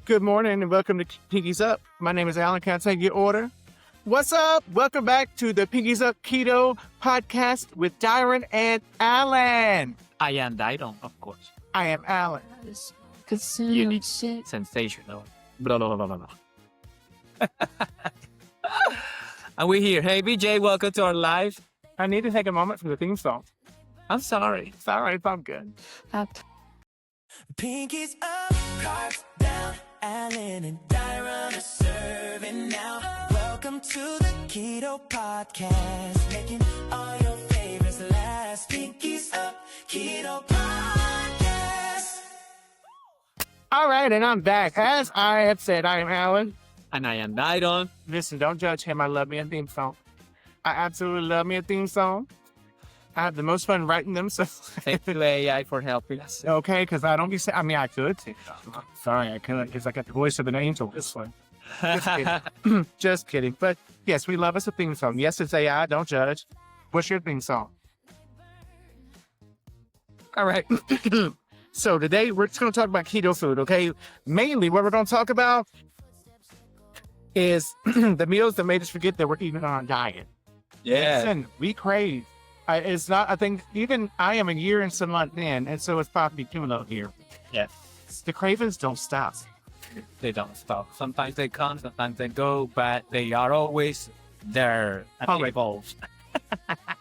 Good morning and welcome to Pinkies Up. My name is Alan. Can I take your order? What's up? Welcome back to the Pinkies Up Keto podcast with Dayron and Alan. I am Dayron, of course. I am Alan. Unique, sensational. Blah, blah, blah, blah, blah. And we're here. Hey, BJ, welcome to our live. I need to take a moment for the theme song. I'm sorry. It's all right. I'm good. Pinkies up, cards down. Alan and Dayron are serving now. Welcome to the Keto podcast, making all your favorites last. Pinkies up, Keto podcast. All right, and I'm back. As I have said, I am Alan. And I am Dayron. Listen, don't judge him. I love me a theme song. I absolutely love me a theme song. I have the most fun writing them. So Thank you, AI, for helping us. okay, because I don't be saying. I mean, I could. Sorry, I couldn't because I got the voice of an angel. This one. Just kidding. Just kidding. But yes, we love us a theme song. Yes, it's AI. Don't judge. What's your theme song? All right. So today we're just going to talk about keto food. Okay. Mainly, what we're going to talk about is the meals that made us forget that we're even on a diet. Yeah. Listen, we crave. It's not. I think even I am a year and some months in, and so it's probably too low here. Yeah. The cravings don't stop. They don't stop. Sometimes they come, sometimes they go, but they are always there and Always. involved.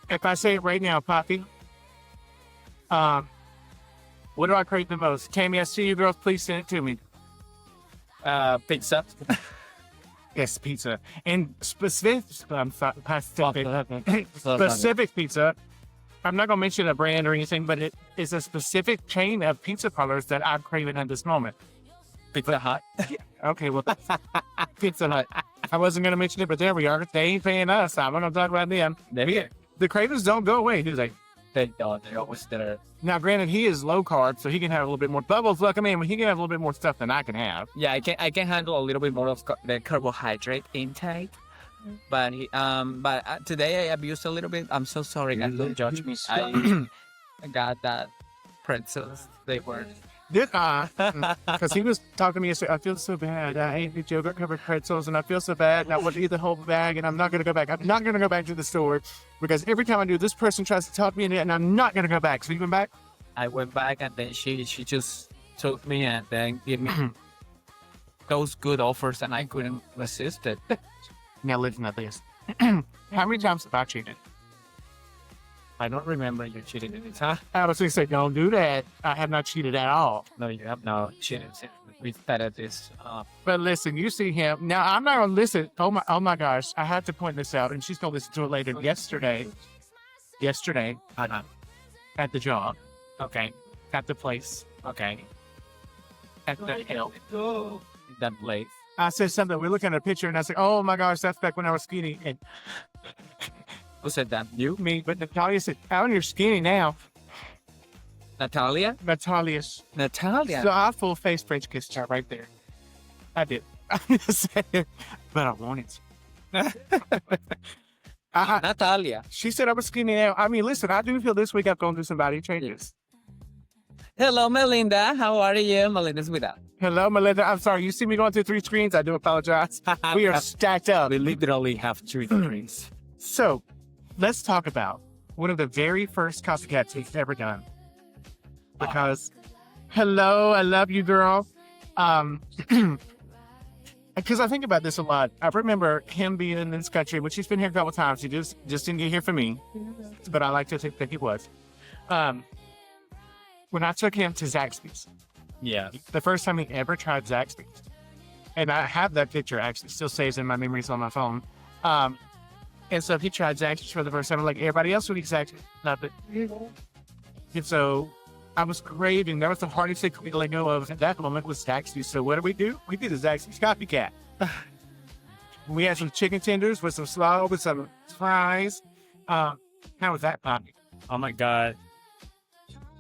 If I say it right now, Poppy, what do I crave the most? Tammy, I see you girls. Please send it to me. Pizza. Yes, pizza. And specific pizza. I'm not going to mention a brand or anything, but it is a specific chain of pizza parlors that I'm craving at this moment. Pizza Hut. Okay, well, Pizza Hut. I wasn't going to mention it, but there we are. They ain't paying us. I'm going to talk about them. The cravings don't go away, do they? They don't. They're always there. Now, granted, he is low carb, so he can have a little bit more. Bubbles, look, I mean, he can have a little bit more stuff than I can have. Yeah, I can handle a little bit more of the carbohydrate intake, but today I abused a little bit. I'm so sorry, guys. Don't judge me. I got that pretzels. They were. Because he was talking to me yesterday. I feel so bad. I ate the yogurt covered pretzels, and I feel so bad. And I want to eat the whole bag, and I'm not going to go back. I'm not going to go back to the store because every time I do, this person tries to talk me into it, and I'm not going to go back. So you went back? I went back, and then she just took me and then gave me those good offers, and I couldn't resist it. Now listen to this. How many times have I cheated? I don't remember you cheating in it, huh? I was going to say, don't do that. I have not cheated at all. No, you have no cheated. We started this. But listen, you see him. Now, I'm not going to listen. Oh my gosh. I have to point this out, and she's going to listen to it later. Yesterday, at the job. Okay. At the place. Okay. At the hill. That place. I said something. We're looking at a picture, and I said, oh my gosh, that's back when I was skinny. And Who said that? You? me, but Natalia said, Alan, you're skinny now. Natalia? Natalia's. Natalia. So I full face French kissed her right there. I did. I'm just saying, but I wanted to. Natalia. She said I was skinny now. I mean, listen, I do feel this week I've gone through some body changes. Hello, Melinda. How are you? Melinda's with us. Hello, Melinda. I'm sorry. You see me going through 3 screens? I do apologize. We are stacked up. We literally have 3 screens. So, let's talk about one of the very first copycats we've ever done. Because, hello, I love you, girl. Because I think about this a lot. I remember him being in this country, which he's been here a couple times. He just didn't get here for me, but I like to think that he was. When I took him to Zaxby's, Yeah. the first time he ever tried Zaxby's, and I have that picture actually still saves in my memories on my phone. And so he tried Zaxby's for the first time. Like everybody else would eat Zaxby's, nothing. And so I was craving. That was the hardest thing for me to let go of at that moment was Zaxby's. So what do? We did a Zaxby's copycat. We had some chicken tenders with some slaw, with some fries. How was that, Poppy? Oh my God.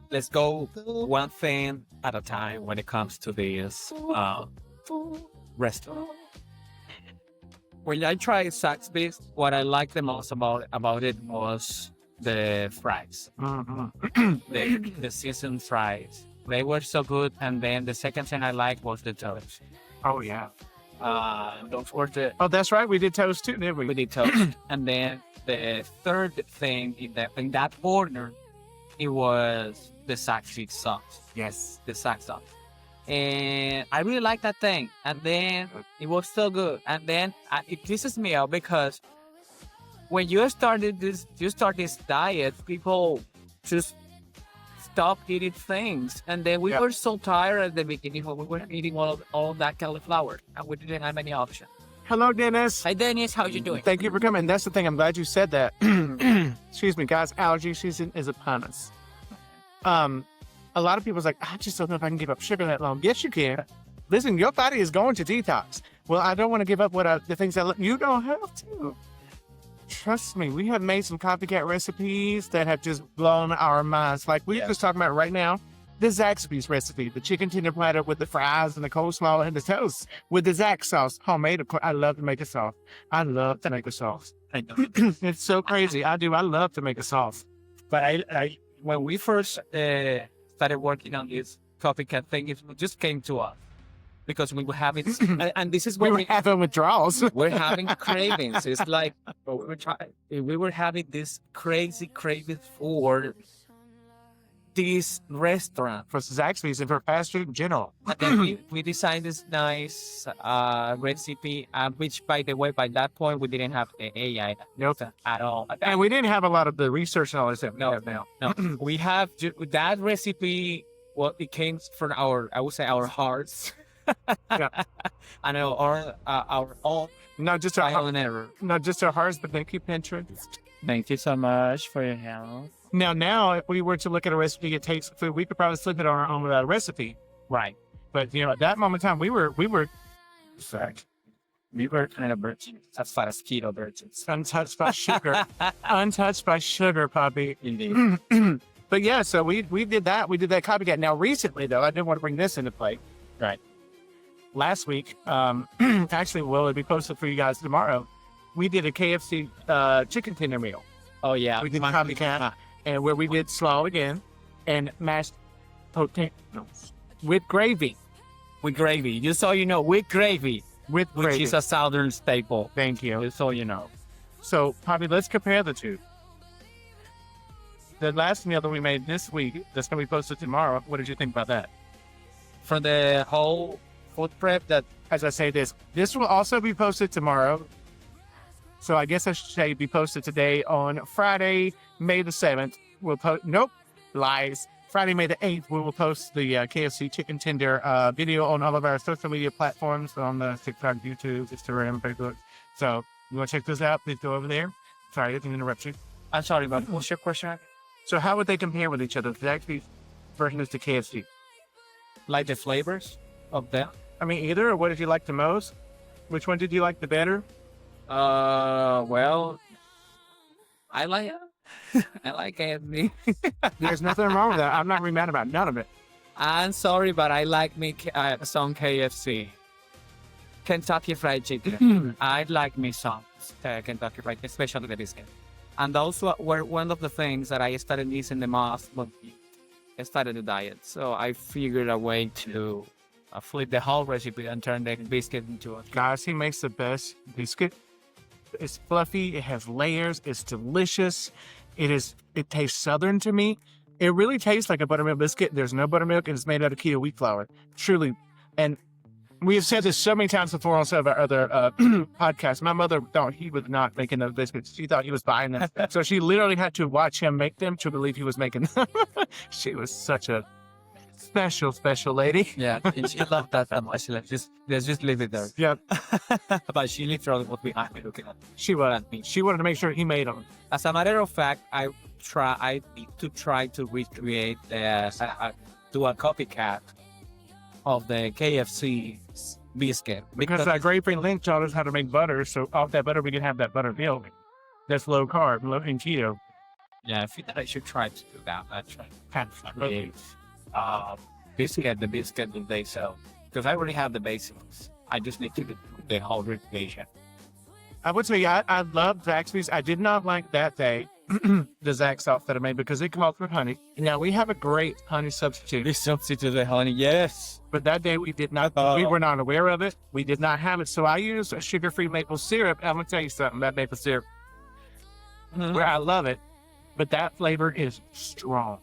Let's go one thing at a time when it comes to this restaurant. When I tried Zaxby's, what I liked the most about it was the fries, the seasoned fries. They were so good. And then the second thing I liked was the toast. Oh, yeah. Don't forget Oh, that's right. We did toast too, didn't we? we did toast. And then the third thing in that order, it was the Zaxby sauce. Yes. The Zax sauce. And I really like that thing. And then it was so good. And then it pisses me out because when you start this diet, people just stop eating things. And then we were so tired at the beginning. We were eating all of that cauliflower, and we didn't have any option. Hello, Dennis. Hi, Dennis. How you doing? Thank you for coming. That's the thing. I'm glad you said that. Excuse me, guys. Allergy season is upon us. A lot of people's like, I just don't know if I can give up sugar that long. Yes, you can. Listen, your body is going to detox. Well, I don't want to give up the things that you don't have to. Trust me, we have made some copycat recipes that have just blown our minds. Like we're just talking about right now, the Zaxby's recipe, the chicken tender platter with the fries and the coleslaw and the toast with the Zax sauce, homemade. Of course, I love to make a sauce. I love to make a sauce. I know. It's so crazy. I do. I love to make a sauce. But I when we first started working on this copycat thing, it just came to us because we were having, and this is We when were having withdrawals. we're having cravings. It's like we were having this crazy craving for this restaurant. For Zaxby's and for fast food in general. And then we designed this nice recipe, which, by the way, by that point, we didn't have the AI at all. And we didn't have a lot of the research and all this stuff. No. We have that recipe. Well, it came from I would say, our hearts. And our own Not just trial our and error. not just our hearts, but thank you, Pinterest. Thank you so much for your help. Now, if we were to look at a recipe, it takes food, we could probably slip it on our own without a recipe. Right. But at that moment in time, we were kind of virgins, as far as keto virgins. untouched by sugar. Untouched by sugar, puppy. Indeed. But yeah, so we did that. We did that copycat. Now, recently, though, I didn't want to bring this into play. Right. Last week, actually, well, it'll be posted for you guys tomorrow. We did a KFC chicken tender meal. Oh yeah. We did copycat, and where we did slaw again, and mashed potatoes with gravy. With gravy. Just so you know, with gravy. With Which gravy. is a southern staple. Thank you. Just so you know. So, Poppy, let's compare the two. The last meal that we made this week, that's going to be posted tomorrow. What did you think about that? For the whole food prep that As I say this will also be posted tomorrow. So I guess I should say be posted today on Friday, May the 7th. We'll post, nope, lies. Friday, May the 8th, we will post the KFC chicken tender video on all of our social media platforms, on the TikTok, YouTube, Instagram, Facebook. So you want to check this out, please go over there. Sorry, I didn't interrupt you. I'm sorry, but what's your question? So how would they compare with each other? Zaxby's versus the KFC? Like the flavors of them? I mean, either, or what did you like the most? Which one did you like the better? Well, I like KFC. There's nothing wrong with that. I'm not really mad about none of it. I'm sorry, but I like some KFC. Kentucky Fried Chicken. I like me some Kentucky Fried, especially the biscuit. And those were one of the things that I started missing the most when I started the diet. So I figured a way to flip the whole recipe and turn the biscuit into a... Guys, he makes the best biscuit. It's fluffy. It has layers. It's delicious. It tastes southern to me. It really tastes like a buttermilk biscuit. There's no buttermilk, and it's made out of keto wheat flour. Truly. And we have said this so many times before on some of our other podcasts. My mother thought he was not making those biscuits. She thought he was buying them. So she literally had to watch him make them to believe he was making them. She was such a special lady. Yeah, and she loved that much. Let's just leave it there. Yeah. But she literally was behind me looking at me. She wanted to make sure he made them. As a matter of fact, I need to try to recreate do a copycat of the KFC biscuit. Because that great friend Link taught us how to make butter, so off that butter we can have that buttermilk. That's low carb, low in keto. Yeah, I think that I should try to do that. I try Kind to create the biscuit that they sell. Because I already have the basics. I just need to do the whole recreation. I would say I love Zaxby's. I did not like that day the Zax sauce that I made because it comes out with honey. Now we have a great honey substitute, This substitute the honey, yes. but that day we did not. We were not aware of it. We did not have it, so I used a sugar-free maple syrup. I'm gonna tell you something about maple syrup. Where I love it, but that flavor is strong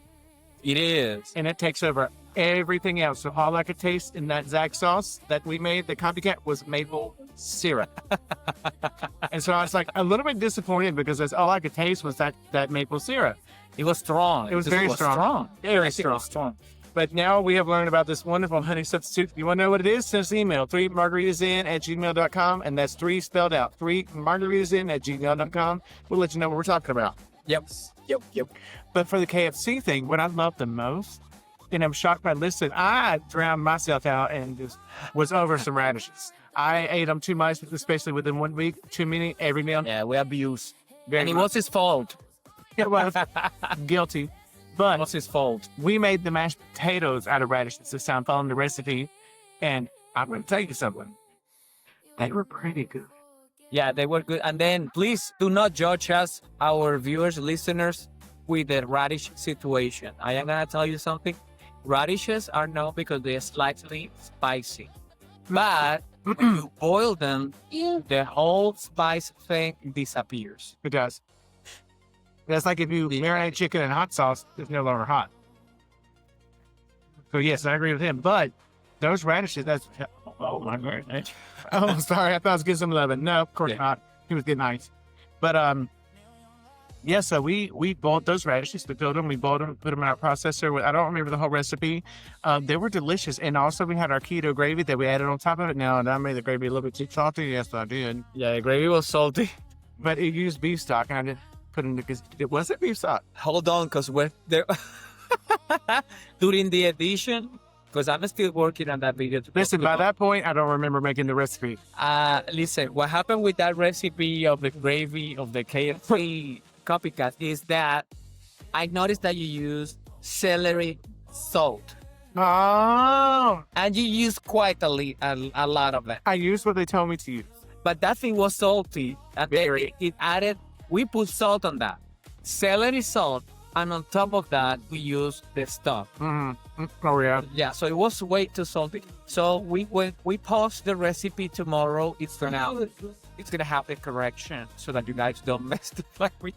It is. and it takes over everything else. So all I could taste in that Zax sauce that we made, the copycat, was maple syrup. And so I was like a little bit disappointed because that's all I could taste was that maple syrup. It was strong. It was very strong. Very strong. But now we have learned about this wonderful honey substitute. If you want to know what it is, send us an email, 3margaritasin@gmail.com. And that's 3 spelled out, 3margaritasin@gmail.com. We'll let you know what we're talking about. Yep. But for the KFC thing, what I love the most, and I'm shocked by listen, I drowned myself out and just was over some radishes. I ate them too much, especially within 1 week, too many every meal. Yeah, we abused. Very And it much. was his fault. It was guilty. It But was his fault. we made the mashed potatoes out of radishes this time, following the recipe. And I'm going to tell you something. They were pretty good. Yeah, they were good. And then please do not judge us, our viewers, listeners, with the radish situation. I am going to tell you something. Radishes are known because they're slightly spicy. But when you boil them, the whole spice thing disappears. It does. That's like if you marinate chicken in hot sauce, it's no longer hot. So yes, I agree with him. But those radishes, oh my God. Oh, sorry. I thought I was getting some loving. No, of course not. He was getting ice. But yeah, so we boiled those radishes. We boiled them, put them in our processor. I don't remember the whole recipe. They were delicious. And also we had our keto gravy that we added on top of it. Now, and I made the gravy a little bit too salty. Yes, I did. Yeah, the gravy was salty. But it used beef stock, and I didn't put in because it wasn't beef stock. Hold on, because we're there. During the edition, because I'm still working on that video. Listen, by that point, I don't remember making the recipe. Listen, what happened with that recipe of the gravy of the KFC copycat is that I noticed that you use celery salt. Oh, And you use quite a lot of that. I used what they told me to use. But that thing was salty. And it added, we put salt on that. Celery salt. And on top of that, we use the stuff. Mm-hmm. Oh, yeah. Yeah, so it was way too salty. So we post the recipe tomorrow. It's gonna have a correction so that you guys don't mess the with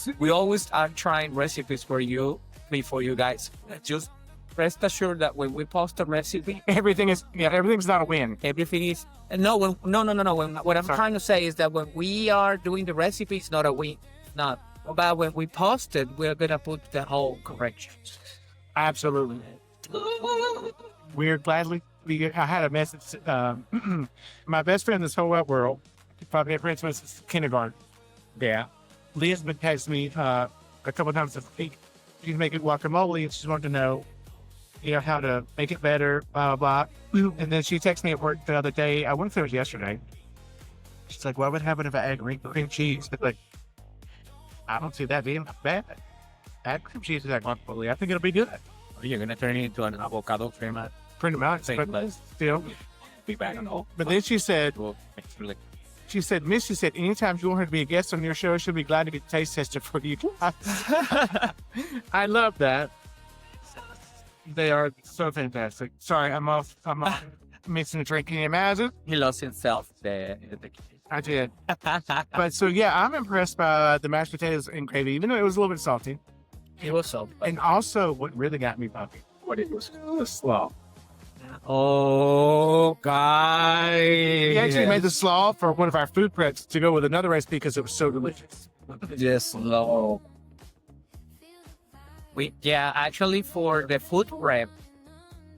you. We always are trying recipes for you, before you guys. Just rest assured that when we post a recipe, Everything's not a win. everything is no. What I'm trying to say is that when we are doing the recipe, it's not a win. It's not. But when we post it, we're gonna put the whole corrections. Absolutely. We're gladly. I had a message. My best friend in this whole wide world, probably had friends since kindergarten. Yeah. Leah's been texting me a couple of times a week. She's making guacamole, and she wanted to know, how to make it better, blah, blah, blah. And then she texted me at work the other day. I want to say it was yesterday. She's like, what would happen if I add cream cheese? It's like, I don't see that being bad. Add cream cheese to that guacamole. I think it'll be good. You're gonna turn it into an avocado cream. Pretty much. But still. Be back on all. But then she said, Really. She said, anytime you want her to be a guest on your show, she'll be glad to get taste tested for you. I love that. They are so fantastic. Sorry, I'm off mixing a drink. Can you imagine? He lost himself. I did. But so, yeah, I'm impressed by the mashed potatoes and gravy, even though it was a little bit salty. It was salty. And also, what really got me pumping, what it was slaw. Oh, guys. He actually made the slaw for one of our food preps to go with another recipe because it was so delicious. Just slow. Actually, for the food prep,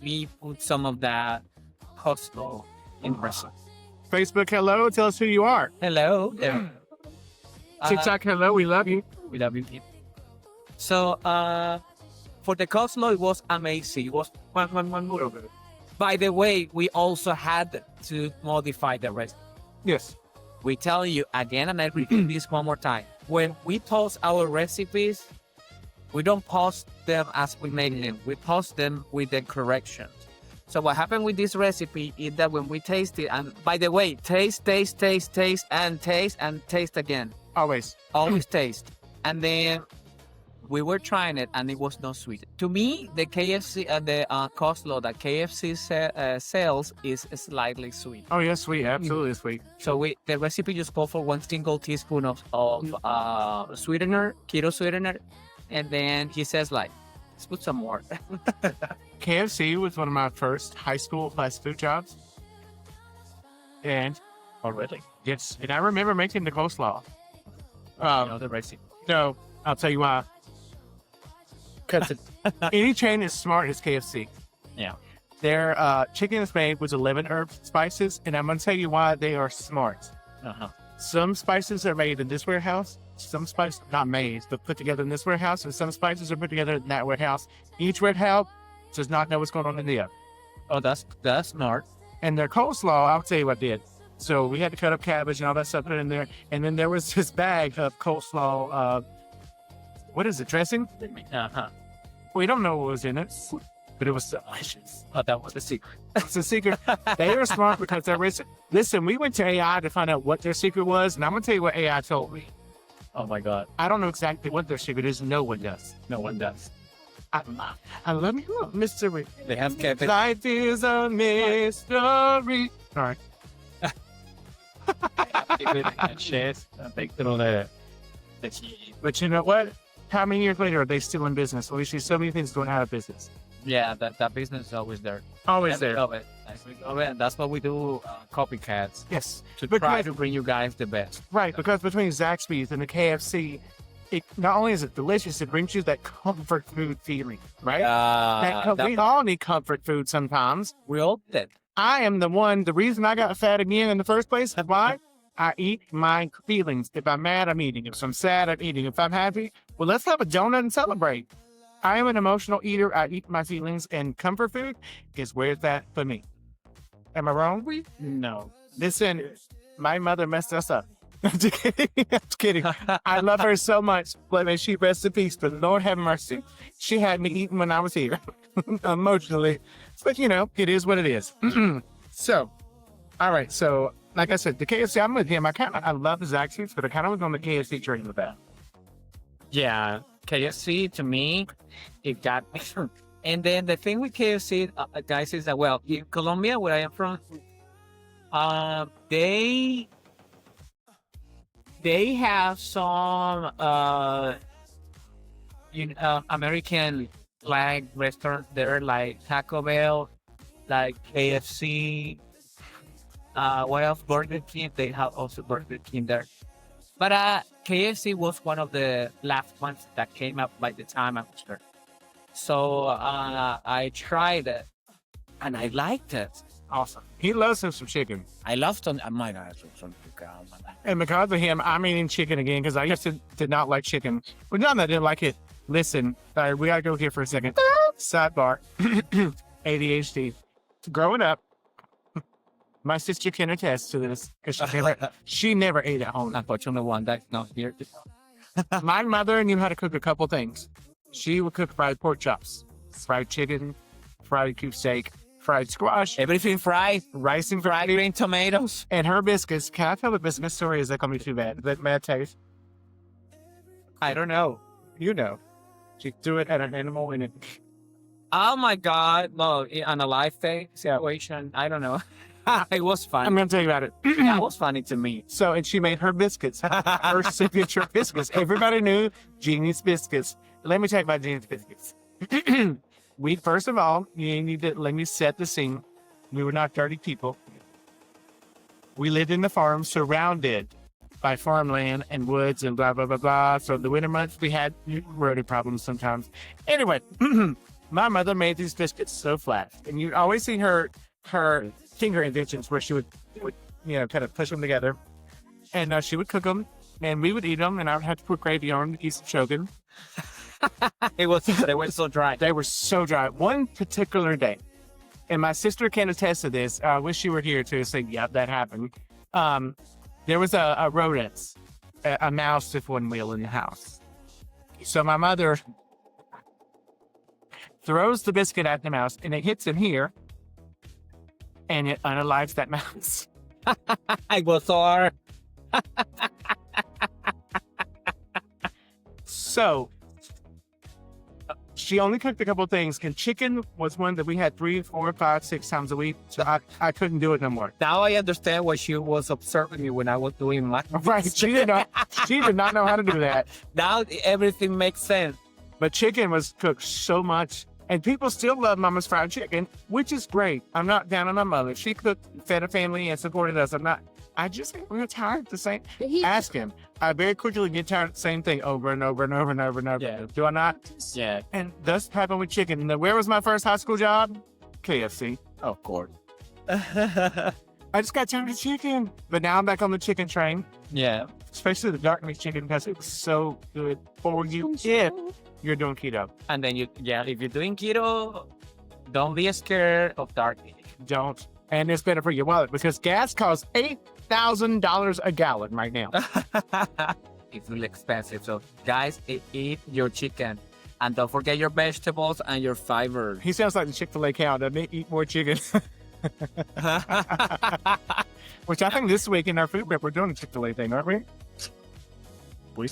we put some of that hot slaw in recipe. Facebook, hello. Tell us who you are. Hello. TikTok, hello. We love you. We love you. So, for the coleslaw, it was amazing. It was one more of it. By the way, we also had to modify the recipe. Yes. We tell you again, and I repeat this one more time. When we post our recipes, we don't post them as we make them. We post them with the corrections. So what happened with this recipe is that when we taste it, and by the way, taste, and taste again. Always. Always taste. And then we were trying it, and it was not sweet. To me, the KFC, the coleslaw that KFC sells is slightly sweet. Oh, yeah, sweet. Absolutely sweet. So the recipe just called for 1 single teaspoon of sweetener, keto sweetener, and then he says like, let's put some more. KFC was one of my first high school fast food jobs. And, Really? yes, and I remember making the coleslaw. The recipe. No, I'll tell you why. Because any chain is smart as KFC. Yeah. Their chicken is made with 11 herb spices, and I'm going to tell you why they are smart. Uh-huh. Some spices are made in this warehouse. Some spices, not made, but put together in this warehouse, and some spices are put together in that warehouse. Each warehouse does not know what's going on in the other. Oh, that's smart. And their coleslaw, I'll tell you what did. So we had to cut up cabbage and all that stuff put in there. And then there was this bag of coleslaw, what is it, dressing? Uh-huh. We don't know what was in it, but it was delicious. Oh, that was the secret. It's a secret. They are smart because they're rich. Listen, we went to AI to find out what their secret was, and I'm going to tell you what AI told me. Oh my God. I don't know exactly what their secret is. No one does. No one does. I love you, mystery. They have kept it. Life is a mystery. Sorry. But you know what? How many years later are they still in business? We see so many things going out of business. Yeah, that business is always there. Always there. Love it. That's what we do, copycats, Yes. to Because- try to bring you guys the best. Right, because between Zaxby's and the KFC, it not only is it delicious, it brings you that comfort food feeling, right? We all need comfort food sometimes. we all did. I am the reason I got fat again in the first place. Why? I eat my feelings. If I'm mad, I'm eating. If I'm sad, I'm eating. If I'm happy, well, let's have a donut and celebrate. I am an emotional eater. I eat my feelings, and comfort food is where it's at for me. Am I wrong? No. Listen, my mother messed us up. I'm just kidding. I'm just kidding. I love her so much, but may she rest in peace. But Lord have mercy. She had me eating when I was here, emotionally. But you know, it is what it is. So, all right. So, like I said, the KFC, I'm with him. I love the Zaxby's, but I kind of was on the KFC train with that. Yeah, KFC to me, it got me. And then the thing with KFC, guys, is that, well, in Colombia, where I am from, they have some American flag restaurants there, like Taco Bell, like KFC. What else? Burger King. They have also Burger King there. But KFC was one of the last ones that came up by the time I was there. So I tried it, and I liked it. Awesome. He loves him some chicken. I love some. I might have some chicken. And because of him, I'm eating chicken again because I used to did not like chicken. Well, not that I didn't like it. Listen, we got to go here for a second. Sidebar. ADHD. Growing up, my sister can attest to this because she never ate at home. Unfortunately, one that's not here. My mother knew how to cook a couple things. She would cook fried pork chops, fried chicken, fried cube steak, fried squash, Everything fried, rice and fried gravy, green tomatoes. and her biscuits. Can I tell the biscuit story? Is that going to be too bad? Is that bad taste? I don't know. You know. She threw it at an animal and it... Oh my God! No, on a live situation, I don't know. It was funny. I'm going to tell you about it. That was funny to me. So, and she made her biscuits, her signature biscuits. Everybody knew Jeannie's biscuits. Let me tell you about Jeannie's biscuits. First of all, you need to let me set the scene. We were not dirty people. We lived in the farm surrounded by farmland and woods and blah, blah, blah, blah. So the winter months, we had rodent problems sometimes. Anyway, my mother made these biscuits so flat. And you'd always see her finger inventions where she would kind of push them together. And she would cook them, and we would eat them, and I would have to put gravy on them to keep them choking. They were so dry. They were so dry. One particular day, and my sister can attest to this. I wish she were here to say, yeah, that happened. There was a rodent, a mouse with one wheel in the house. So my mother throws the biscuit at the mouse, and it hits in here, and it unalives that mouse. I was so hard. So she only cooked a couple of things, and chicken was one that we had 3, 4, 5, 6 times a week. So I couldn't do it no more. Now I understand why she was observing me when I was doing my Right. She did not know how to do that. Now everything makes sense. But chicken was cooked so much. And people still love Mama's fried chicken, which is great. I'm not down on my mother. She cooked, fed a family, and supported us. I just get real tired of the same. Ask him. I very quickly get tired of the same thing over and over and over and over and over. Yeah. Do I not? Yeah. And that's happened with chicken. Now, where was my first high school job? KFC. Of course. I just got tired of chicken. But now I'm back on the chicken train, Yeah. especially the dark meat chicken because it was so good for you if you're doing keto. And then if you're doing keto, don't be scared of dark meat. Don't. And it's better for your wallet because gas costs $8,000 a gallon right now. It's really expensive. So guys, eat your chicken. And don't forget your vegetables and your fiber. He sounds like the Chick-fil-A cow, doesn't he? Eat more chicken. Which I think this week in our food prep, we're doing a Chick-fil-A thing, aren't we?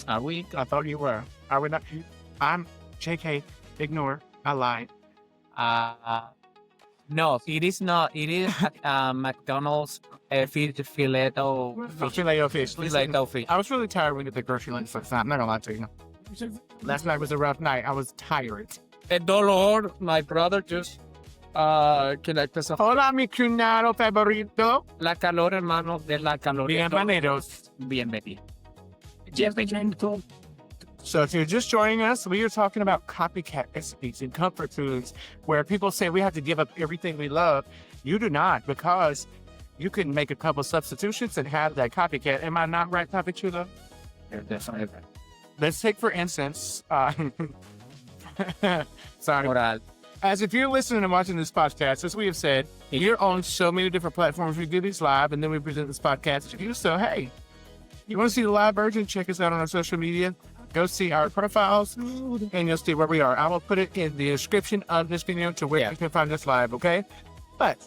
Are we? I thought you were. Are we not? I'm JK. Ignore. I lied. No, it is not. It is McDonald's filet o fish. Filet-O-Fish. Filet o fish. I was really tired when we did the grocery list last night. I'm not gonna lie to you. Last night was a rough night. I was tired. El dolor, my brother just que la empezó. Hola, mi cunado favorito. La calor, hermano, de la caloría. Bienvenidos. Bienvenido. So if you're just joining us, we are talking about copycat recipes and comfort foods where people say we have to give up everything we love. You do not, because you can make a couple substitutions and have that copycat. Am I not right, Papi Chulo? You're definitely right. Let's take, for instance, sorry. Moral. As if you're listening and watching this podcast, as we have said, you're on so many different platforms. We do these live, and then we present this podcast to you. So, hey, you want to see the live version? Check us out on our social media. Go see our profiles, and you'll see where we are. I will put it in the description of this video to where you can find us live, okay? But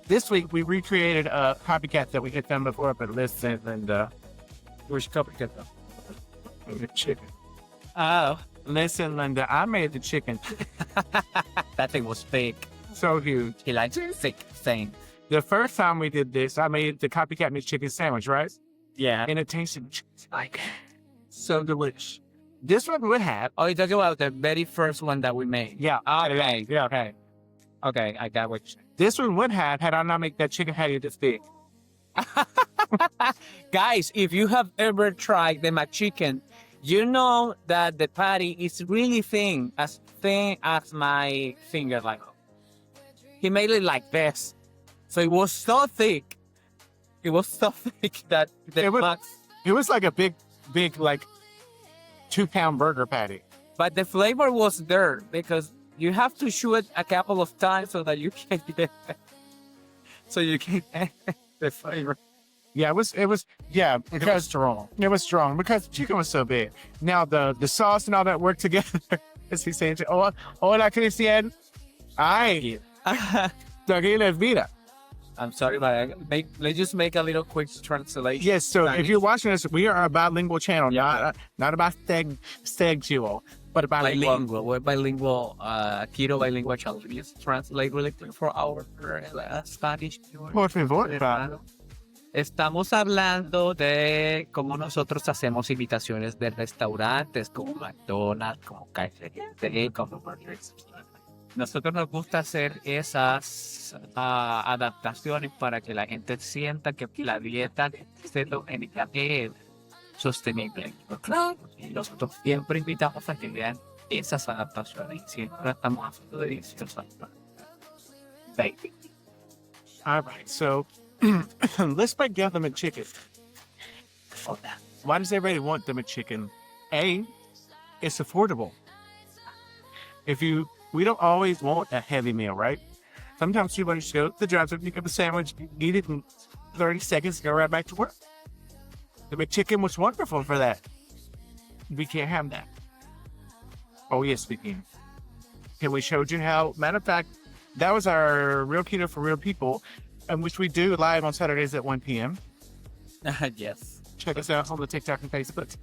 this week, we recreated a copycat that we had done before, but listen, and which copycat? The chicken. Oh, Listen, Linda, I made the chicken that thing was fake. so huge. He likes fake thing. The first time we did this, I made the copycat McChicken sandwich, right? Yeah. And it tasted like so delicious. This one would have, Oh, you're talking about the very first one that we made. yeah, Okay. yeah. Okay. Okay, I got what you're saying. This one would have had I not make that chicken patty this big. Guys, if you have ever tried the McChicken, you know that the patty is really thin as my finger. Like, he made it like this. So it was so thick. It was so thick that It was like a big, like 2-pound burger patty. but the flavor was there because you have to chew it a couple of times so that you can get so you can get the flavor. Yeah, it was, because strong. it was strong because the chicken was so big. Now the sauce and all that worked together. As he said, hola, Cristian. Ay, tranquila vida. I'm sorry, but let's just make a little quick translation. Yes, so if you're watching us, we are a bilingual channel, Yeah. not about sexual, but a bilingual. Bilingual. We're bilingual, keto bilingual channel. Just translate really quick for our Spanish viewers. Por favor, pa. Estamos hablando de cómo nosotros hacemos imitaciones de restaurantes como McDonald's, como KFC, como Burgers. Nosotros nos gusta hacer esas adaptaciones para que la gente sienta que la dieta cetogénica es sostenible. Y nosotros siempre invitamos a que vean esas adaptaciones. Siempre estamos haciendo deliciosas. Baby. All right, so let's break down the McChicken. Why does everybody want the McChicken? A, it's affordable. We don't always want a heavy meal, right? Sometimes you want to go to the drive-thru, pick up a sandwich, eat it in 30 seconds, go right back to work. The McChicken was wonderful for that. We can't have that. Oh, yes, we can. And we showed you how, matter of fact, that was our Real Keto for Real People, which we do live on Saturdays at 1 p.m. Yes. check us out on the TikTok and Facebook.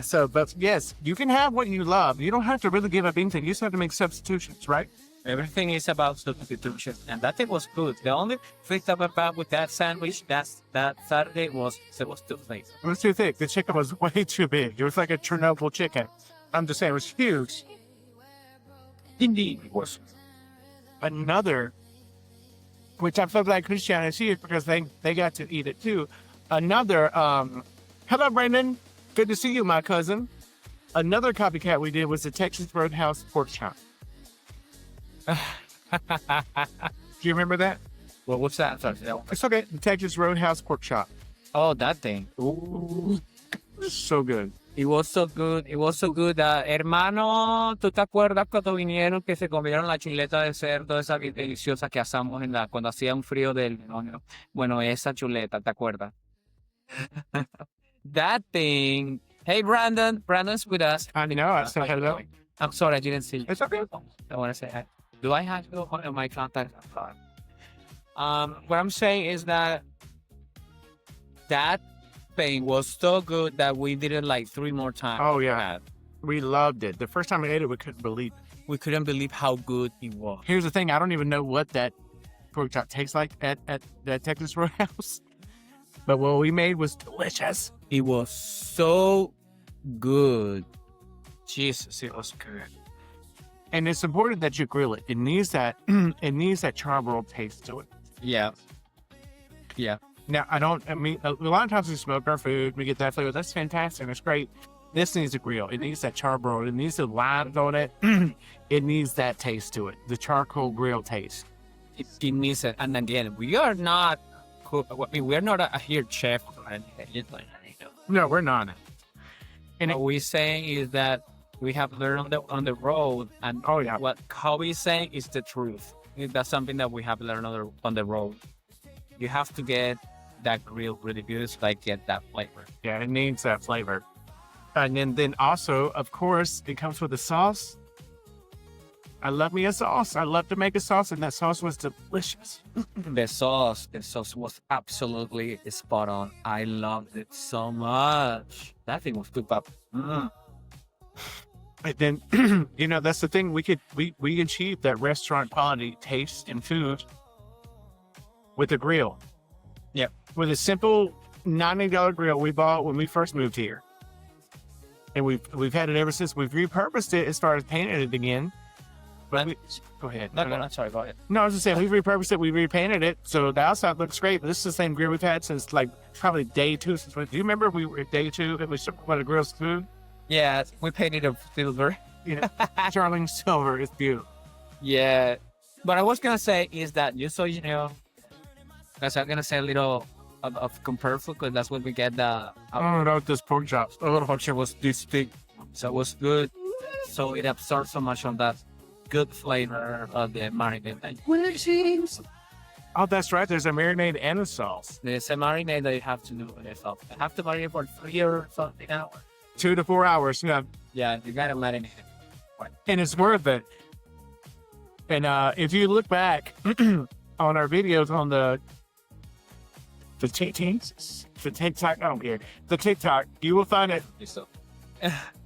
So, but yes, you can have what you love. You don't have to really give up anything. You just have to make substitutions, right? Everything is about substitution, and that thing was good. The only thing about with that sandwich that Saturday was it was too thick. It was too thick. The chicken was way too big. It was like a Chernobyl chicken. I'm just saying, it was huge. Indeed, it was. Another, which I felt like Christiana sees because they got to eat it too. Another, hello, Brandon. Good to see you, my cousin. Another copycat we did was the Texas Roadhouse pork chop. Do you remember that? Well, what's that? Sorry, It's okay. The Texas Roadhouse pork chop. oh, that thing. Ooh, so good. It was so good. It was so good. Hermano, ¿tú te acuerdas cuando vinieron que se comieron la chuleta de cerdo, esa bien deliciosa que asamos cuando hacía un frío del demonio? Bueno, esa chuleta, ¿te acuerdas? That thing. Hey, Brandon. Brandon's with us. I know. I said hello. I'm sorry, I didn't see you. It's okay. I want to say hi. Do I have you on my contact? What I'm saying is that thing was so good that we did it like 3 more times. Oh, yeah. We loved it. The first time we ate it, we couldn't believe it. We couldn't believe how good it was. Here's the thing. I don't even know what that pork chop tastes like at the Texas Roadhouse. But what we made was delicious. It was so good. Jesus, it was good. And it's important that you grill it. It needs that charbroiled taste to it. Yeah. Yeah. Now, I mean, a lot of times we smoke our food, we get that flavor. That's fantastic. That's great. This needs a grill. It needs that charbroiled. It needs the lines on it. It needs that taste to it. The charcoal grill taste. It needs it. And again, we are not a huge chef or anything. No, we're not. And what we're saying is that we have learned on the road, and what Kobe is saying is the truth. That's something that we have learned on the road. You have to get that grill really good so get that flavor. Yeah, it needs that flavor. And then also, of course, it comes with a sauce. I love me a sauce. I love to make a sauce, and that sauce was delicious. The sauce was absolutely spot on. I loved it so much. That thing was good, Pop. And then, that's the thing. We achieved that restaurant quality taste in food with a grill. Yep. With a simple $90 grill we bought when we first moved here. And we've had it ever since. We've repurposed it as far as painted it again. But go ahead. No, sorry, go ahead. No, I was just saying, we've repurposed it, we repainted it, so the outside looks great. But this is the same grill we've had since probably day 2. Do you remember we were at day 2 and we wanted to grill some food? Yeah, we painted it silver. Sterling silver is beautiful. Yeah. What I was gonna say is that just so you know, because I'm gonna say a little of compare food, because that's what we get the. Oh no, this pork chops. The pork chop was this thick, so it was good. So it absorbed so much of that good flavor of the marinade. Oh, that's right. There's a marinade and a sauce. There's a marinade that you have to do with yourself. You have to marinate for 3 or something hours. 2 to 4 hours. Yeah. Yeah, you gotta marinate it. And it's worth it. And if you look back on our videos on the TikTok, I don't care. The TikTok, you will find it.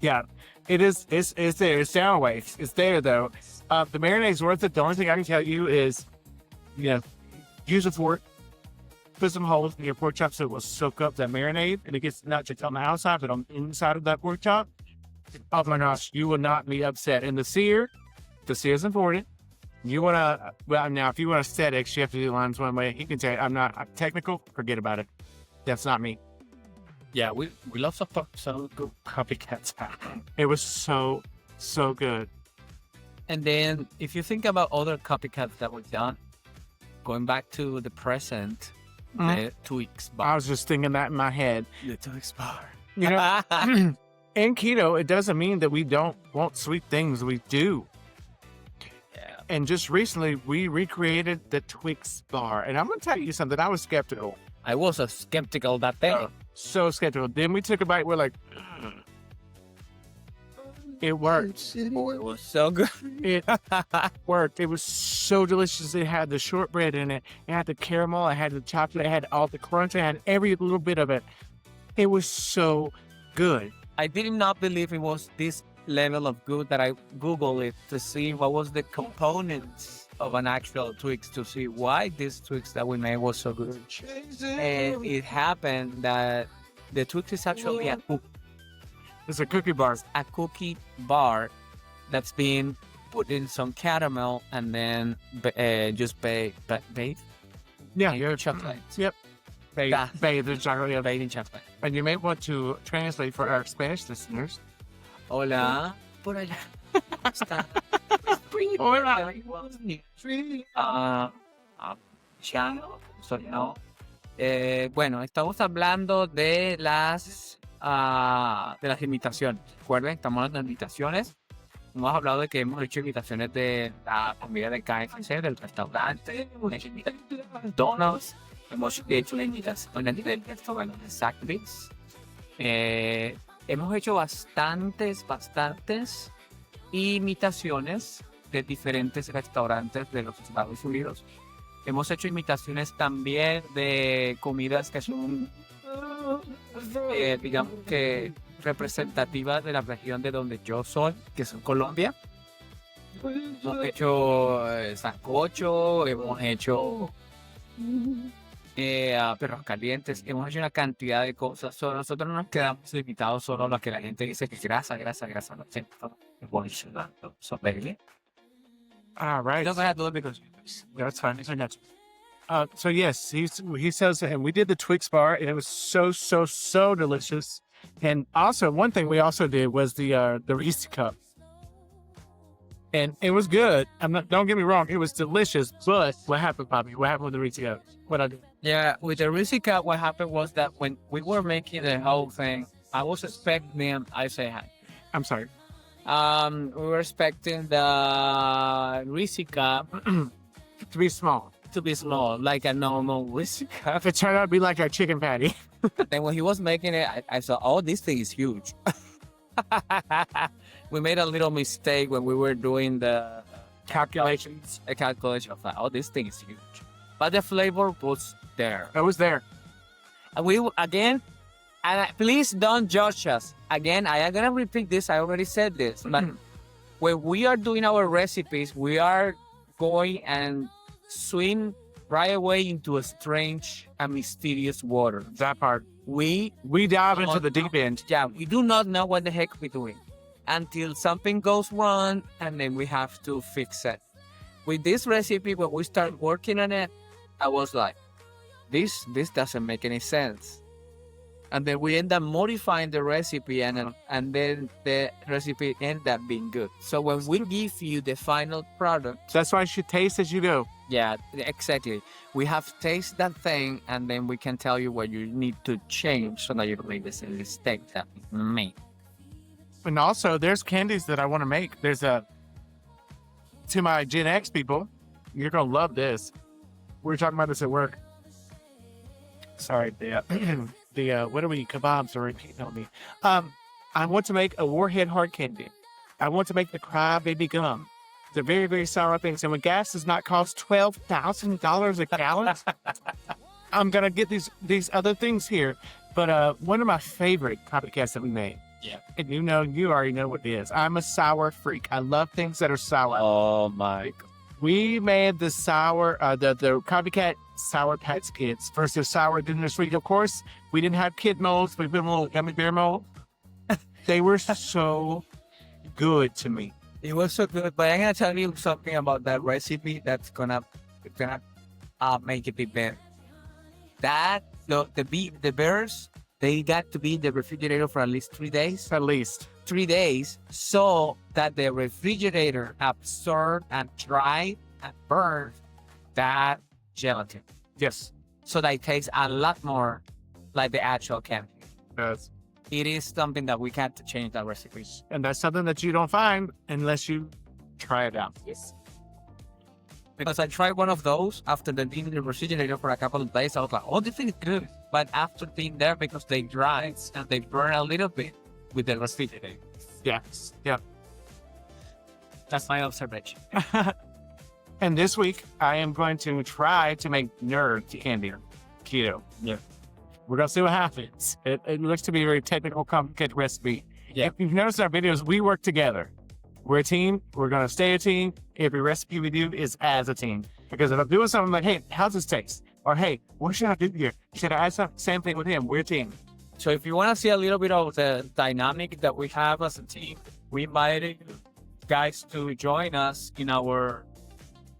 Yeah, it is. It's there. It's down away. It's there though. The marinade's worth it. The only thing I can tell you is, use a fork, put some holes in your pork chop so it will soak up that marinade, and it gets not just on the outside but on the inside of that pork chop. Oh my gosh, you will not be upset. And the sear is important. You want to, now if you want aesthetics, you have to do lines one way. He can say, I'm technical, forget about it. That's not me. Yeah, we love some good copycats. It was so good. And then if you think about other copycats that we've done, going back to the present, the Twix bar. I was just thinking that in my head. The Twix bar. In keto, it doesn't mean that we don't want sweet things. We do. Yeah. And just recently, we recreated the Twix bar. And I'm going to tell you something. I was skeptical. I was skeptical that day. So skeptical. Then we took a bite. We're like, it worked. It was so good. It worked. It was so delicious. It had the shortbread in it. It had the caramel. It had the chocolate. It had all the crunch. It had every little bit of it. It was so good. I did not believe it was this level of good that I Googled it to see what was the components of an actual Twix to see why this Twix that we made was so good. And it happened that the Twix is actually It's a cookie bar. a cookie bar that's been put in some caramel and then just baked Yeah, in chocolate. Yep. Yeah. Bathed in chocolate. Yeah. Baked in chocolate. And you may want to translate for our Spanish listeners. Hola, por allá. Está. Hola. Chao. Sorry, no. Bueno, estamos hablando de las imitaciones. Recuerden, estamos hablando de imitaciones. Hemos hablado de que hemos hecho imitaciones de la comida de KFC, del restaurante, hemos hecho imitaciones de McDonald's, hemos hecho imitaciones del restaurante de Zaxby. Hemos hecho bastantes imitaciones de diferentes restaurantes de los Estados Unidos. Hemos hecho imitaciones también de comidas que son, digamos que representativas de la región de donde yo soy, que es Colombia. Hemos hecho sancocho, hemos hecho perros calientes, hemos hecho una cantidad de cosas. Nosotros no nos quedamos limitados solo a lo que la gente dice que grasa. No sé, so baby. All right. It doesn't have to look because That's fine. So yes, he says, and we did the Twix bar, and it was so delicious. And also, one thing we also did was the Reese cup, and it was good. Don't get me wrong, it was delicious. But what happened, Bobby? What happened with the Reese cup? What I did? Yeah, with the Reese cup, what happened was that when we were making the whole thing, I was expecting. I say hi. I'm sorry. We were expecting the Reese cup To be small. like a normal Reese cup. It turned out to be like our chicken patty. Then when he was making it, I saw, oh, this thing is huge. We made a little mistake when we were doing the calculations. A calculation of like, oh, this thing is huge. But the flavor was there. It was there. Please don't judge us. Again, I am going to repeat this. I already said this. But when we are doing our recipes, we are going and swim right away into a strange and mysterious water. That part. We dive into the deep end. Yeah, we do not know what the heck we're doing until something goes wrong, and then we have to fix it. With this recipe, when we start working on it, I was like, this doesn't make any sense. And then we end up modifying the recipe, and then the recipe end up being good. So when we give you the final product, That's why you should taste as you go. yeah, exactly. We have to taste that thing, and then we can tell you what you need to change so that you don't make the same mistake that we made. And also, there's candies that I want to make. There's to my Gen X people, you're going to love this. We were talking about this at work. Sorry, what are we, kebabs are repeating on me. I want to make a Warhead hard candy. I want to make the Cry Baby gum. They're very, very sour things. And when gas does not cost $12,000 a gallon, I'm going to get these other things here. But one of my favorite copycats that we made. Yeah. And you already know what it is. I'm a sour freak. I love things that are sour. Oh my God. We made the sour, the copycat Sour Patch Kids. First they're sour, then they're sweet. Of course, we didn't have kid molds. We put them in a little gummy bear mold. They were so good to me. It was so good, but I'm gonna tell you something about that recipe that's gonna make it be better. The bears, they got to be in the refrigerator for at least 3 days. At least. 3 days, so that the refrigerator absorbed and dried and burned that gelatin. Yes. So that it tastes a lot more like the actual candy. Yes. It is something that we had to change that recipe. And that's something that you don't find unless you try it out. Yes. Because I tried one of those after being in the refrigerator for a couple of days. I was like, oh, this thing is good. But after being there, because they dried and they burn a little bit with the refrigerator. Yes. Yeah. That's my observation. And this week, I am going to try to make nerd candy. Keto. Yeah. We're going to see what happens. It looks to be a very technical, complicated recipe. Yeah. If you've noticed in our videos, we work together. We're a team. We're going to stay a team. Every recipe we do is as a team. Because if I'm doing something like, hey, how's this taste? Or, hey, what should I do here? Should I add something? Same thing with him. We're a team. So if you want to see a little bit of the dynamic that we have as a team, we invited you guys to join us in our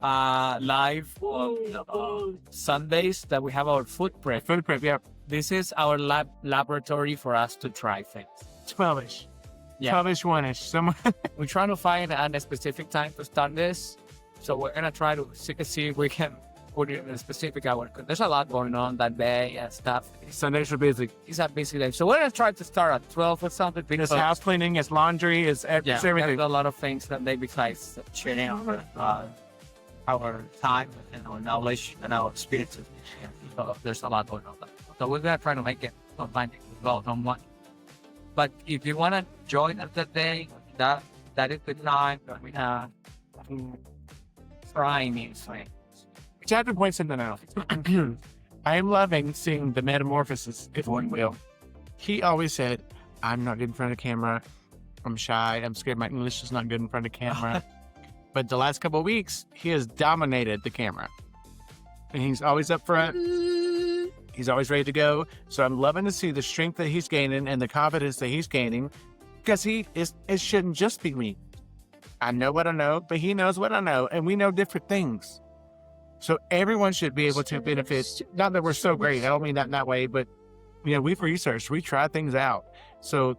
live on Sundays that we have our food prep. Food prep, yeah. This is our laboratory for us to try things. 12-ish. Yeah. 12-ish, 1-ish. Somewhere. We're trying to find a specific time to start this. So we're going to try to see if we can put it in a specific hour. Because there's a lot going on that day and stuff. Sundays are busy. It's a busy day. So we're going to try to start at 12 or something. It's house cleaning, it's laundry, it's everything. There's a lot of things that they besides sharing our time and our knowledge and our experiences. So there's a lot going on. So we're going to try to make it one-on-one. But if you want to join us that day, that is the time that we have to try new things. Which I have to point something out. I am loving seeing the metamorphosis, if one will. He always said, I'm not good in front of camera. I'm shy. I'm scared my English is not good in front of camera. But the last couple of weeks, he has dominated the camera. And he's always up front. He's always ready to go. So I'm loving to see the strength that he's gaining and the confidence that he's gaining. Because it shouldn't just be me. I know what I know, but he knows what I know. And we know different things. So everyone should be able to benefit. Not that we're so great. I don't mean that in that way. But, we've researched. We try things out. So,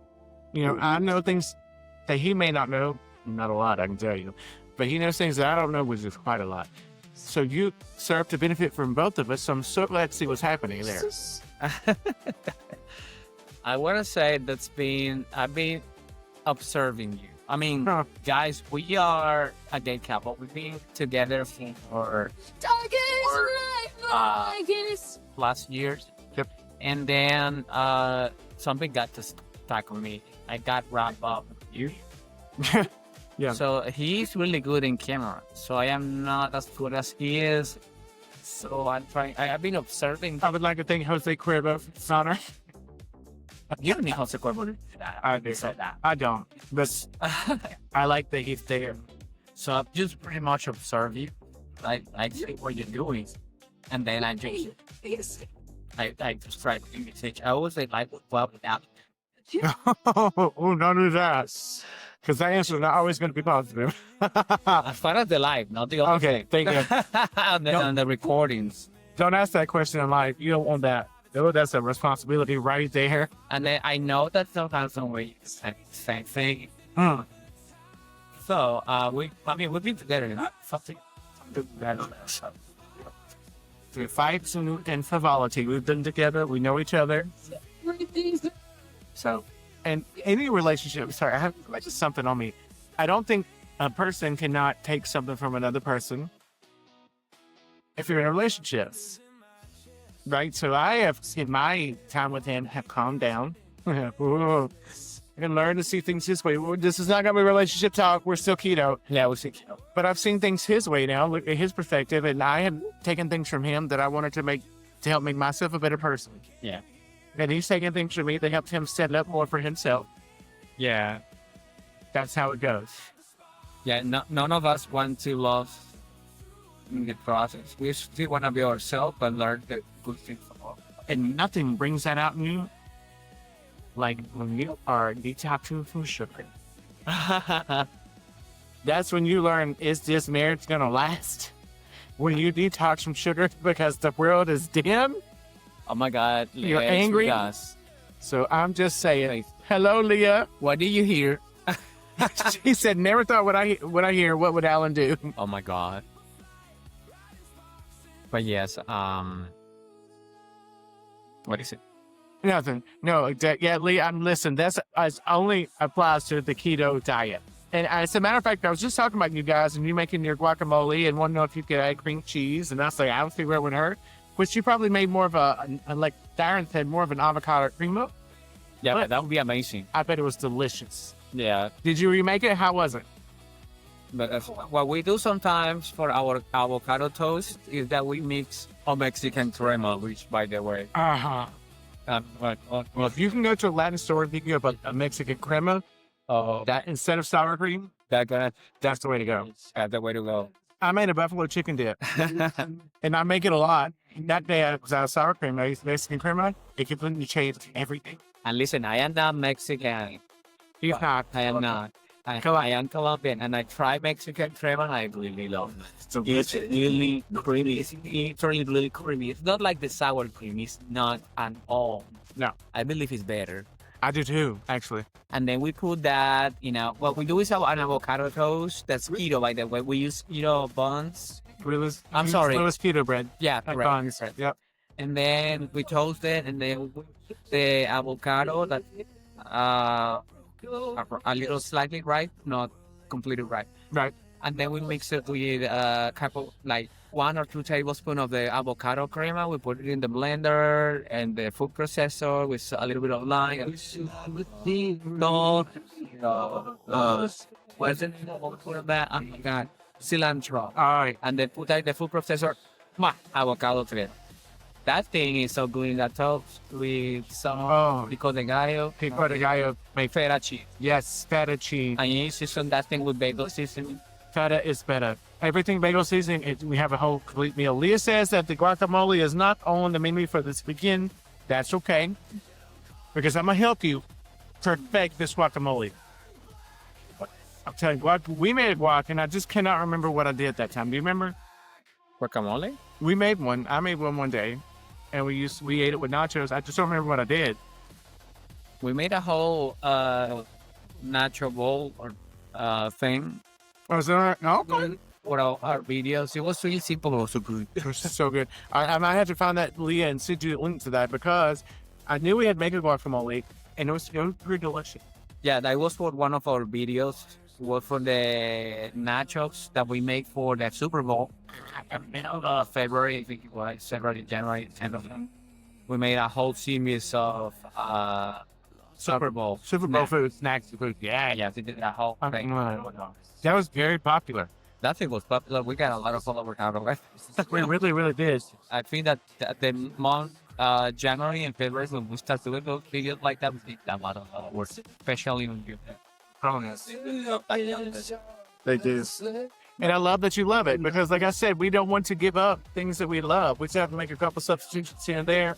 I know things that he may not know. Not a lot, I can tell you. But he knows things that I don't know, which is quite a lot. So you serve to benefit from both of us. So I'm so glad to see what's happening there. I want to say I've been observing you. I mean, guys, we are a gay couple. We've been together for last years. Yep. And then something got stuck on me. I got wrapped up with you. Yeah. So he's really good in camera. So I am not as good as he is. So I'm trying. I've been observing. I would like to thank Jose Cuervo for his honor. You don't need Jose Cuervo. I do. Said that. I don't. But I like that he's there. So I just pretty much observe you. I see what you're doing. And then I just try to imitate. I always say like well without. oh, don't do that. Because that answer is not always going to be positive. As far as the live, not the other. Okay, thank you. on the recordings. Don't ask that question in live. You don't want that. Oh, that's a responsibility right there. And then I know that sometimes we say the same thing. So we've been together something better. So. Through fights and frivolity, we've been together. We know each other. So, and any relationship, sorry, I have just something on me. I don't think a person cannot take something from another person if you're in a relationship. Right? So I have, in my time with him, have calmed down. I can learn to see things his way. This is not going to be relationship talk. We're still keto. Yeah, we're still keto. But I've seen things his way now, look at his perspective, and I have taken things from him that I wanted to help make myself a better person. Yeah. And he's taking things from me that helped him set up more for himself. Yeah. That's how it goes. Yeah, none of us want to lose in the process. We still want to be ourselves and learn the good things from all. And nothing brings that out in you like when you are detoxing from sugar. That's when you learn, is this marriage going to last? When you detox from sugar because the world is dim? Oh my God. You're angry? So I'm just saying, hello, Leah. What do you hear? She said, never thought what I hear, what would Alan do? Oh my God. But yes, what is it? Nothing. No, yeah, Leah, listen, that's only applies to the keto diet. And as a matter of fact, I was just talking about you guys and you making your guacamole and wanting to know if you could add cream cheese. And I was like, I don't see where it would hurt. Which you probably made more of like Dayron said, more of an avocado cream milk. Yeah, but that would be amazing. I bet it was delicious. Yeah. Did you remake it? How was it? But what we do sometimes for our avocado toast is that we mix a Mexican crema, which, by the way, Well, if you can go to a Latin store and pick up a Mexican crema, that instead of sour cream, that's the way to go. That's the way to go. I made a buffalo chicken dip, and I make it a lot. That day I was out of sour cream. I used Mexican crema. It completely changed everything. And listen, I am not Mexican. He's not. I am not. I am Colombian, and I try Mexican crema. I really love it. It's really creamy. It's really creamy. It's not like the sour cream. It's not at all. No, I believe it's better. I do too, actually. And then we put that, what we do is an avocado toast. That's keto, by the way. We use keto buns. I'm sorry. It was keto bread. Yeah, Like correct. buns. Yep. And then we toast it, and then we put the avocado that a little slightly ripe, not completely ripe. Right. And then we mix it with a couple, like 1 or 2 tablespoons of the avocado crema. We put it in the blender and the food processor with a little bit of lime. What's the name of that? Oh my God. Cilantro. All right. And then put that in the food processor. Avocado together. That thing is so good in that toast with some pico de gallo. Pico de gallo. Make feta cheese. Yes, feta cheese. And you season that thing with bagel seasoning. Feta is better. Everything bagel seasoning, we have a whole complete meal. Leah says that the guacamole is not on the menu for this weekend. That's okay. Because I'm going to help you perfect this guacamole. I'm telling you, we made guac, and I just cannot remember what I did that time. Do you remember? Guacamole? We made one. I made one day, and we ate it with nachos. I just don't remember what I did. We made a whole nacho bowl or thing. Oh, is that all right? No? For our videos. It was really simple, but also good. It was so good. I might have to find that, Leah, and send you a link to that, because I knew we had made a guacamole, and it was pretty delicious. Yeah, that was for one of our videos. It was for the nachos that we make for the Super Bowl. February, I think it was, February, January, end of them. We made a whole series of Super Bowl food, snacks, food. Yeah, we did that whole thing. That was very popular. That thing was popular. We got a lot of followers out of it. We really, really did. I think that the month, January and February, when we start doing those videos like that, we did a lot of followers, especially when you They do. And I love that you love it, because like I said, we don't want to give up things that we love. We just have to make a couple substitutions here and there.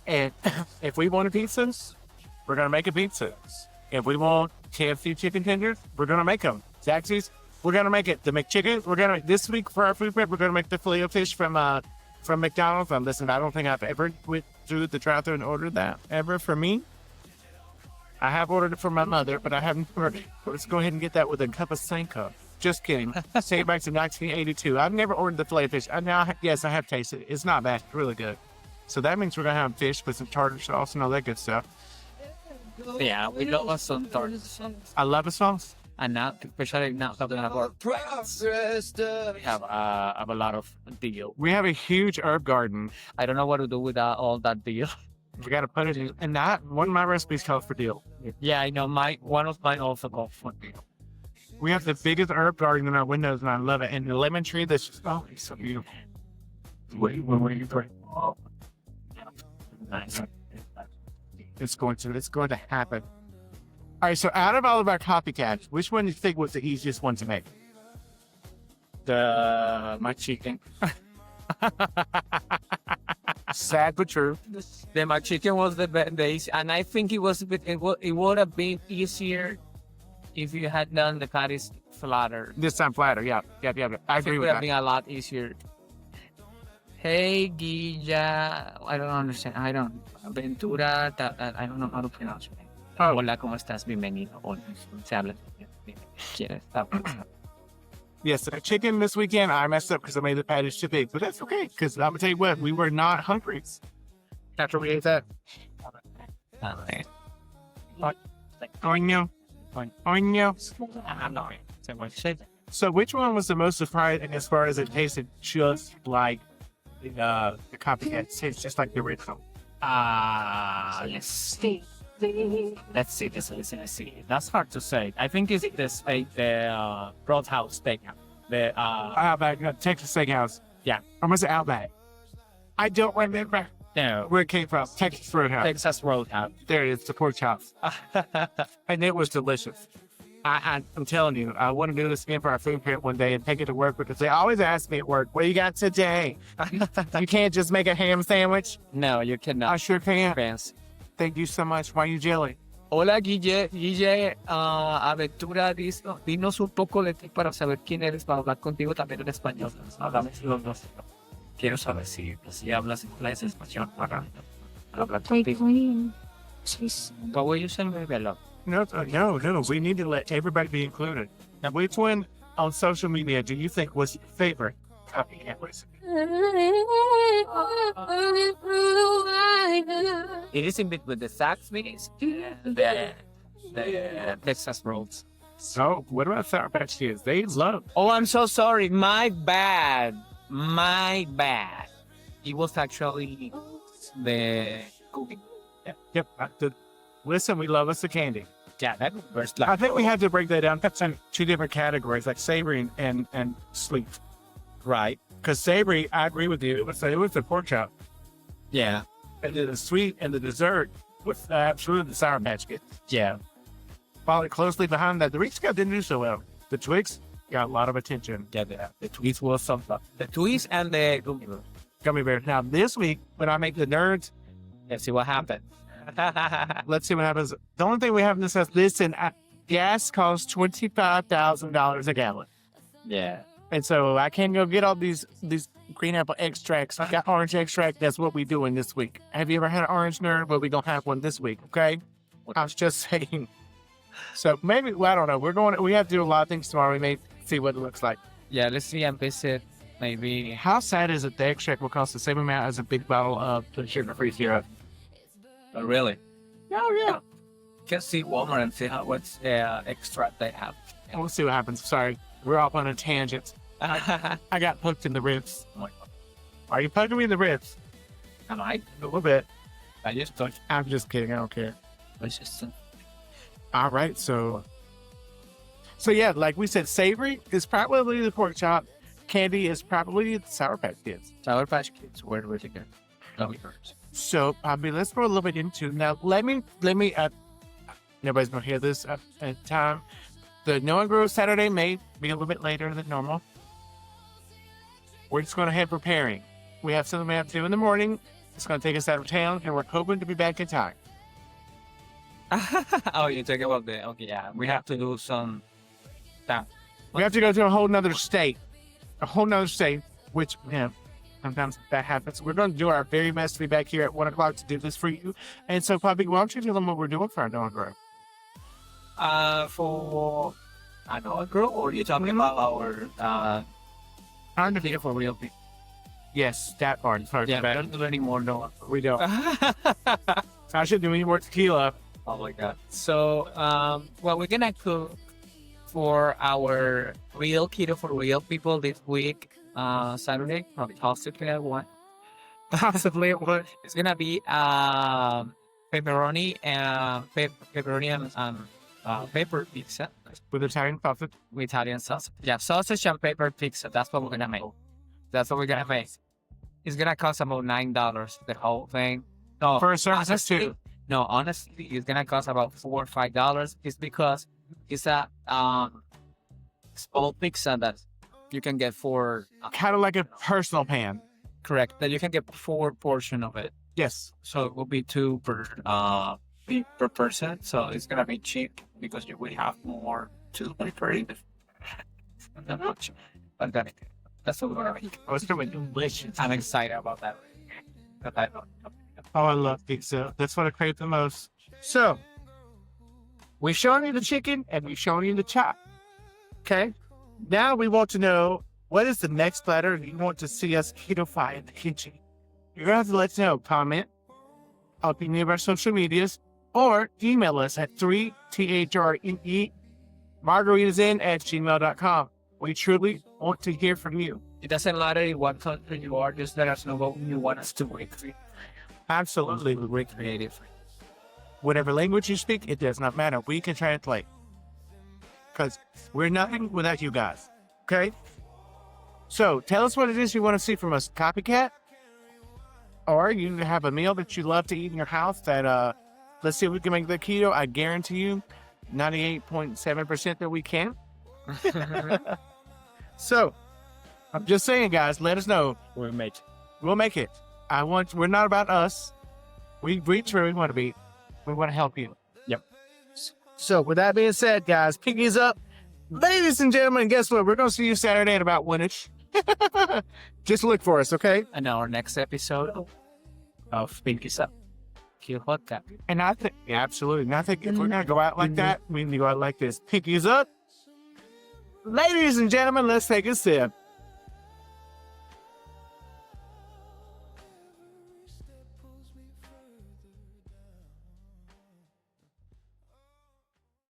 And if we want a pizza, we're going to make a pizza. If we want KFC chicken tenders, we're going to make them. Zaxby's, we're going to make it. The McChicken, we're going to, this week for our food prep, we're going to make the filet of fish from McDonald's. Listen, I don't think I've ever went through the drive-thru and ordered that ever for me. I have ordered it for my mother, but I haven't ordered it. Let's go ahead and get that with a cup of Sanko. Just kidding. Take it back to 1982. I've never ordered the filet of fish. Yes, I have tasted it. It's not bad. It's really good. So that means we're going to have fish with some tartar sauce and all that good stuff. Yeah, we love some tartar sauce. I love a sauce. And now, especially now that we have a lot of deal. We have a huge herb garden. I don't know what to do with all that deal. We got to put it in. And one of my recipes calls for deal. Yeah, I know. One of mine also calls for deal. We have the biggest herb garden in our windows, and I love it. And the lemon tree that's just, it's so beautiful. Wait for it. Oh. Nice. It's going to happen. All right, so out of all of our copycats, which one do you think was the easiest one to make? McChicken. Sad but true. The McChicken was the best, and I think it would have been easier if you had done the patties flatter. This time flatter, yeah. I agree It with would have that. been a lot easier. Hey, Guilla. I don't understand. Ventura. I don't know how to pronounce it. Oh. Hola, ¿cómo estás? Bienvenido. Hola. Se habla. ¿Quieres? Yes, the chicken this weekend, I messed up because I made the patties too big. But that's okay, because I'm going to tell you what, we were not hungry after we ate that. Oño. So which one was the most surprising as far as it tasted just like the copycat? Tastes just like the original. Let's see. Let's see. That's hard to say. I think it's the steak, the Roadhouse steakhouse. The Outback, Texas Steakhouse. Yeah. Or was it Outback? I don't remember. No. Where it came from? Texas Roadhouse. Texas Roadhouse. There it is, the pork chops. And it was delicious. I'm telling you, I want to do this again for our food print one day and take it to work because they always ask me at work, what do you got today? You can't just make a ham sandwich? No, you I cannot. sure can. Fancy. Thank you so much. Why are you jelly? Hola, Guille. Guille, Aventura, dinos un poco de ti para saber quién eres, para hablar contigo también en español. Hablamos los dos. Quiero saber si hablas inglés, español, para hablar contigo. What were you saying, baby? I love. No. We need to let everybody be included. Now, which one on social media do you think was your favorite copycat recipe? It is in between the Zaxby's and the Texas rolls. So, what about Sour Patch Kids? They love. Oh, I'm so sorry. My bad. It was actually the cookie. Yep. Listen, we love us the candy. Yeah, that was I think we have to break that down into two different categories, like savory and sweet. right. Because savory, I agree with you. It was the pork chop. Yeah. And then the sweet and the dessert was absolutely the Sour Patch Kids. Yeah. Followed closely behind that. The Reese Cup didn't do so well. The Twix got a lot of attention. Yeah, the tweets was something. The tweets and the Gummy bears. Now, this week, when I make the nerds, let's see what happened. let's see what happens. The only thing we have in this is, listen, gas costs $25,000 a gallon. Yeah. And so I can't go get all these green apple extracts. I got orange extract. That's what we doing this week. Have you ever had an orange nerd? Well, we going to have one this week, okay? I was just saying. So maybe, well, I don't know. We have to do a lot of things tomorrow. We may see what it looks like. Yeah, let's see and visit maybe. How sad is it the extract will cost the same amount as a big bottle of the sugar-free syrup? Oh, really? Oh, yeah. Can see Walmart and see how what's extra they have. We'll see what happens. Sorry. We're off on a tangent. Am I got hooked in the ribs. Are you poking me in the ribs? I? A little bit. I just thought I'm just kidding. I don't care. it's just. All right. So yeah, like we said, savory is probably the pork chop. Candy is probably the Sour Patch Kids. Sour Patch Kids. Where do we go? Gummy bears. So, let's go a little bit into now. Let me. Nobody's gonna hear this at the time. The No and Grow Saturday may be a little bit later than normal. We're just going to head preparing. We have something we have to do in the morning. It's going to take us out of town, and we're hoping to be back in time. Oh, you're talking about the okay? Yeah, we have to do some. We have to go to a whole nother state. Which, sometimes that happens. We're going to do our very best to be back here at 1 o'clock to do this for you. And so, Poppy, why don't you tell them what we're doing for our No and Grow? For I know a girl, or you talking about our Keto for real people? Yes, that part. Yeah, I don't do any more. No, We don't. I should do any more tequila. oh my god. So, well, we're gonna cook for our real keto for real people this week, Saturday, probably possibly at one. Possibly it would. It's gonna be pepperoni and pepper pizza With Italian sausage. with Italian sauce. Yeah, sausage and pepper pizza. That's what we're gonna make. It's gonna cost about $9 the whole thing. No, For a service of honestly, two. No, honestly, it's gonna cost about $4 or $5. It's because it's a small pizza that you can get for Kind of like a personal pan. correct. That you can get 4 portion of it. Yes. So it will be 2 per person. So it's gonna be cheap because you will have more to prepare. Not much, but that's what we're gonna make. Oh, it's going to be delicious. I'm excited about that. Oh, I love pizza. That's what I crave the most. So, we've shown you the chicken and we've shown you the chop. Okay? Now we want to know, what is the next platter you want to see us keto-fy in the kitchen? You're going to have to let us know. Comment on any of our social medias or email us at 3THREE margaritasin@gmail.com. We truly want to hear from you. It doesn't matter in what country you are, just let us know what you want us to recreate. Absolutely. Recreate it. Whatever language you speak, it does not matter. We can translate. Because we're nothing without you guys. Okay? So, tell us what it is you want to see from us. Copycat? or you have a meal that you love to eat in your house that, let's see if we can make the keto. I guarantee you 98.7% that we can. So, I'm just saying, guys, let us know. We'll make it. We'll make it. We're not about us. We reach where we want to be. We want to help you. Yep. So, with that being said, guys, pinkies up. Ladies and gentlemen, guess what? We're going to see you Saturday at about 1-ish. Just look for us, okay? And our next episode of Pinkies Up. Keto Podcast. And I think, yeah, absolutely. And I think if we're going to go out like that, we need to go out like this. Pinkies up. Ladies and gentlemen, let's take a sip.